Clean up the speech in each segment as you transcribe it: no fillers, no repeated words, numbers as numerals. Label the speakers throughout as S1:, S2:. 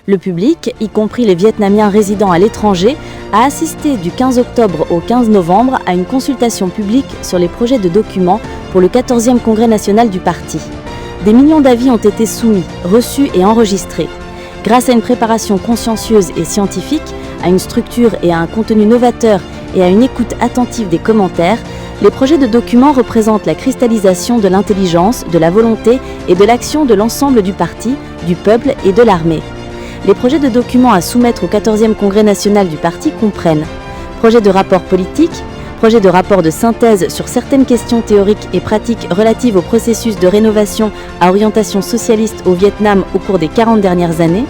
S1: Le public, y compris les Vietnamiens résidant à l'étranger, a assisté du 15 octobre au 15 novembre à une consultation publique sur les projets de documents pour le 14e Congrès national du parti. Des millions d'avis ont été soumis, reçus et enregistrés. Grâce à une préparation consciencieuse et scientifique, à une structure et à un contenu novateur et à une écoute attentive des commentaires, les projets de documents représentent la cristallisation de l'intelligence, de la volonté et de l'action de l'ensemble du parti, du peuple et de l'armée. Les projets de documents à soumettre au 14e Congrès national du parti comprennent projet de rapport politique, projet de rapport de synthèse sur certaines questions théoriques et pratiques relatives au processus de rénovation à orientation socialiste au Vietnam au cours des 40 dernières années,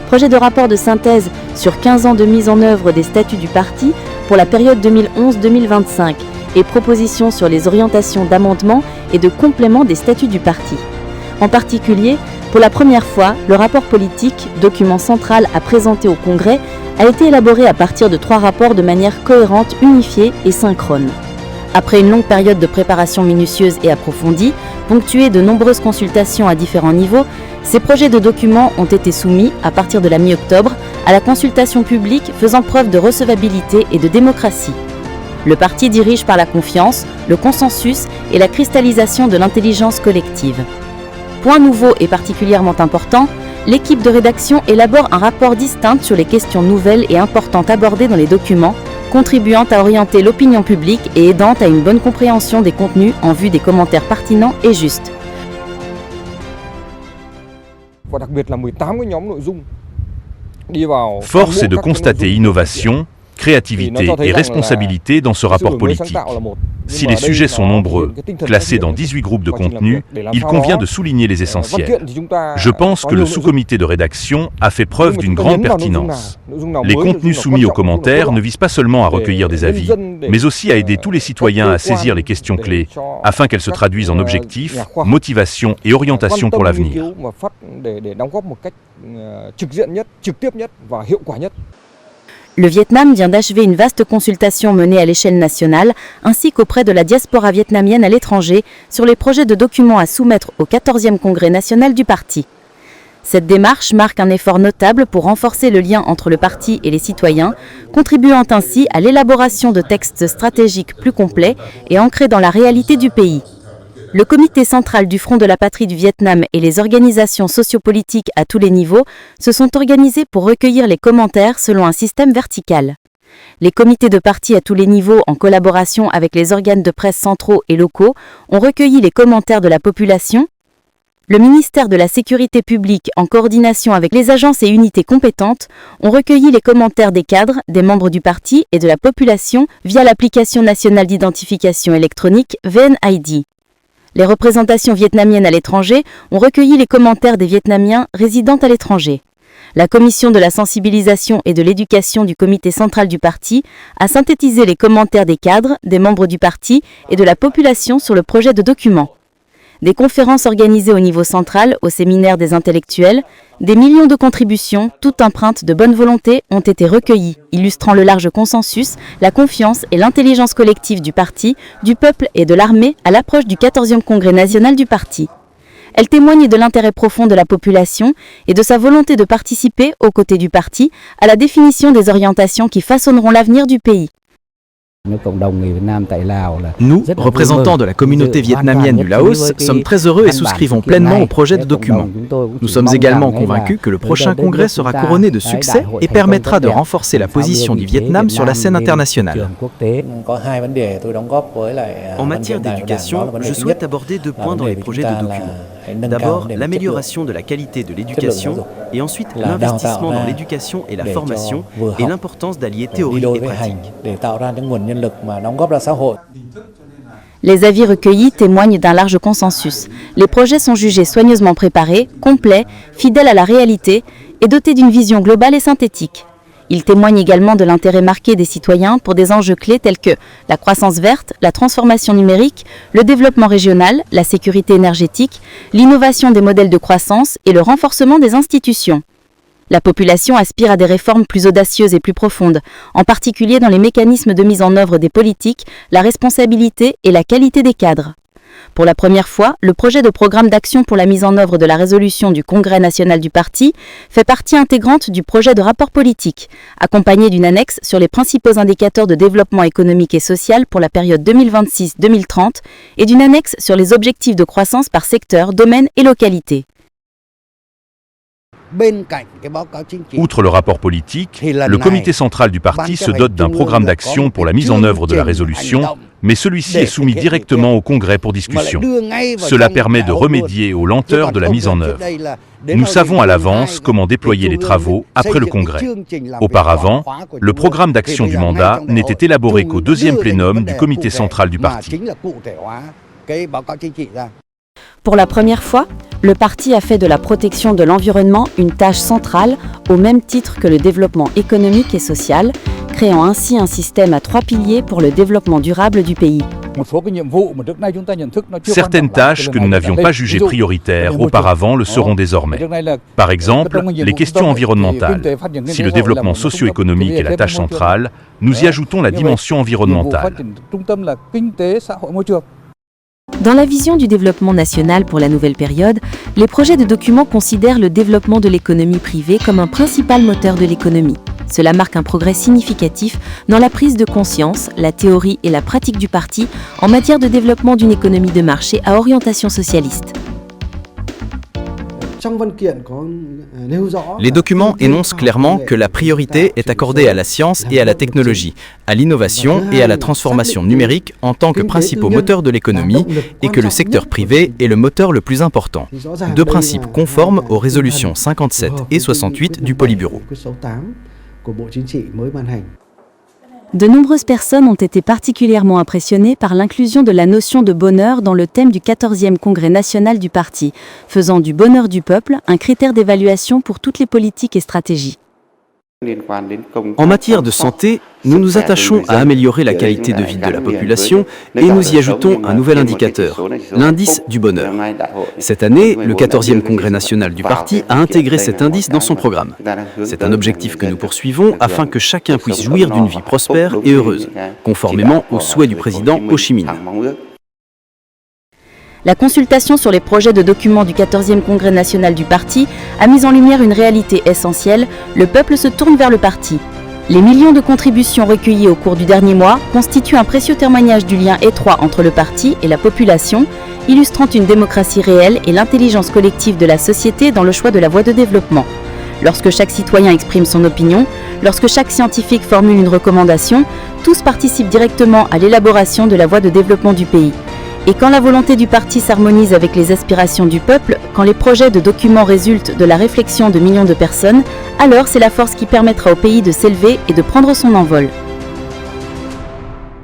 S1: projet de rapport de synthèse sur 15 ans de mise en œuvre des statuts du parti pour la période 2011-2025 et propositions sur les orientations d'amendement et de complément des statuts du parti. En particulier, pour la première fois, le rapport politique, document central à présenter au Congrès, a été élaboré à partir de 3 rapports de manière cohérente, unifiée et synchrone. Après une longue période de préparation minutieuse et approfondie, ponctuée de nombreuses consultations à différents niveaux, ces projets de documents ont été soumis, à partir de la mi-octobre, à la consultation publique faisant preuve de recevabilité et de démocratie. Le parti dirige par la confiance, le consensus et la cristallisation de l'intelligence collective. Point nouveau et particulièrement important, l'équipe de rédaction élabore un rapport distinct sur les questions nouvelles et importantes abordées dans les documents, contribuant à orienter l'opinion publique et aidant à une bonne compréhension des contenus en vue des commentaires pertinents et justes.
S2: Force est de constater innovation, créativité et responsabilité dans ce rapport politique. Si les sujets sont nombreux, classés dans 18 groupes de contenu, il convient de souligner les essentiels. Je pense que le sous-comité de rédaction a fait preuve d'une grande pertinence. Les contenus soumis aux commentaires ne visent pas seulement à recueillir des avis, mais aussi à aider tous les citoyens à saisir les questions clés, afin qu'elles se traduisent en objectifs, motivation et orientation pour l'avenir.
S1: Le Vietnam vient d'achever une vaste consultation menée à l'échelle nationale ainsi qu'auprès de la diaspora vietnamienne à l'étranger sur les projets de documents à soumettre au 14e Congrès national du parti. Cette démarche marque un effort notable pour renforcer le lien entre le parti et les citoyens, contribuant ainsi à l'élaboration de textes stratégiques plus complets et ancrés dans la réalité du pays. Le comité central du Front de la Patrie du Vietnam et les organisations sociopolitiques à tous les niveaux se sont organisés pour recueillir les commentaires selon un système vertical. Les comités de parti à tous les niveaux, en collaboration avec les organes de presse centraux et locaux, ont recueilli les commentaires de la population. Le ministère de la Sécurité publique, en coordination avec les agences et unités compétentes, ont recueilli les commentaires des cadres, des membres du parti et de la population via l'application nationale d'identification électronique VNID. Les représentations vietnamiennes à l'étranger ont recueilli les commentaires des Vietnamiens résidant à l'étranger. La commission de la sensibilisation et de l'éducation du comité central du parti a synthétisé les commentaires des cadres, des membres du parti et de la population sur le projet de document. Des conférences organisées au niveau central, au séminaire des intellectuels, des millions de contributions, toutes empreintes de bonne volonté, ont été recueillies, illustrant le large consensus, la confiance et l'intelligence collective du parti, du peuple et de l'armée à l'approche du 14e Congrès national du parti. Elles témoignent de l'intérêt profond de la population et de sa volonté de participer, aux côtés du parti, à la définition des orientations qui façonneront l'avenir du pays.
S3: Nous, représentants de la communauté vietnamienne du Laos, sommes très heureux et souscrivons pleinement au projet de document. Nous sommes également convaincus que le prochain congrès sera couronné de succès et permettra de renforcer la position du Vietnam sur la scène internationale. En matière d'éducation, je souhaite aborder 2 points dans les projets de document. D'abord, l'amélioration de la qualité de l'éducation et ensuite l'investissement dans l'éducation et la formation et l'importance d'allier théorie et pratique.
S1: Les avis recueillis témoignent d'un large consensus. Les projets sont jugés soigneusement préparés, complets, fidèles à la réalité et dotés d'une vision globale et synthétique. Ils témoignent également de l'intérêt marqué des citoyens pour des enjeux clés tels que la croissance verte, la transformation numérique, le développement régional, la sécurité énergétique, l'innovation des modèles de croissance et le renforcement des institutions. La population aspire à des réformes plus audacieuses et plus profondes, en particulier dans les mécanismes de mise en œuvre des politiques, la responsabilité et la qualité des cadres. Pour la première fois, le projet de programme d'action pour la mise en œuvre de la résolution du Congrès national du parti fait partie intégrante du projet de rapport politique, accompagné d'une annexe sur les principaux indicateurs de développement économique et social pour la période 2026-2030 et d'une annexe sur les objectifs de croissance par secteur, domaine et localité.
S2: Outre le rapport politique, le comité central du parti se dote d'un programme d'action pour la mise en œuvre de la résolution, mais celui-ci est soumis directement au Congrès pour discussion. Cela permet de remédier aux lenteurs de la mise en œuvre. Nous savons à l'avance comment déployer les travaux après le Congrès. Auparavant, le programme d'action du mandat n'était élaboré qu'au deuxième plénum du comité central du parti.
S1: Pour la première fois, le parti a fait de la protection de l'environnement une tâche centrale au même titre que le développement économique et social, créant ainsi un système à 3 piliers pour le développement durable du pays.
S2: Certaines tâches que nous n'avions pas jugées prioritaires auparavant le seront désormais. Par exemple, les questions environnementales. Si le développement socio-économique est la tâche centrale, nous y ajoutons la dimension environnementale.
S1: Dans la vision du développement national pour la nouvelle période, les projets de documents considèrent le développement de l'économie privée comme un principal moteur de l'économie. Cela marque un progrès significatif dans la prise de conscience, la théorie et la pratique du parti en matière de développement d'une économie de marché à orientation socialiste.
S3: Les documents énoncent clairement que la priorité est accordée à la science et à la technologie, à l'innovation et à la transformation numérique en tant que principaux moteurs de l'économie et que le secteur privé est le moteur le plus important. Deux principes conformes aux résolutions 57 et 68 du Politburo.
S1: De nombreuses personnes ont été particulièrement impressionnées par l'inclusion de la notion de bonheur dans le thème du 14e Congrès national du parti, faisant du bonheur du peuple un critère d'évaluation pour toutes les politiques et stratégies.
S3: En matière de santé, nous nous attachons à améliorer la qualité de vie de la population et nous y ajoutons un nouvel indicateur, l'indice du bonheur. Cette année, le 14e Congrès national du parti a intégré cet indice dans son programme. C'est un objectif que nous poursuivons afin que chacun puisse jouir d'une vie prospère et heureuse, conformément aux souhaits du président Ho Chi Minh.
S1: La consultation sur les projets de documents du 14e Congrès national du parti a mis en lumière une réalité essentielle, le peuple se tourne vers le parti. Les millions de contributions recueillies au cours du dernier mois constituent un précieux témoignage du lien étroit entre le parti et la population, illustrant une démocratie réelle et l'intelligence collective de la société dans le choix de la voie de développement. Lorsque chaque citoyen exprime son opinion, lorsque chaque scientifique formule une recommandation, tous participent directement à l'élaboration de la voie de développement du pays. Et quand la volonté du parti s'harmonise avec les aspirations du peuple, quand les projets de documents résultent de la réflexion de millions de personnes, alors c'est la force qui permettra au pays de s'élever et de prendre son envol.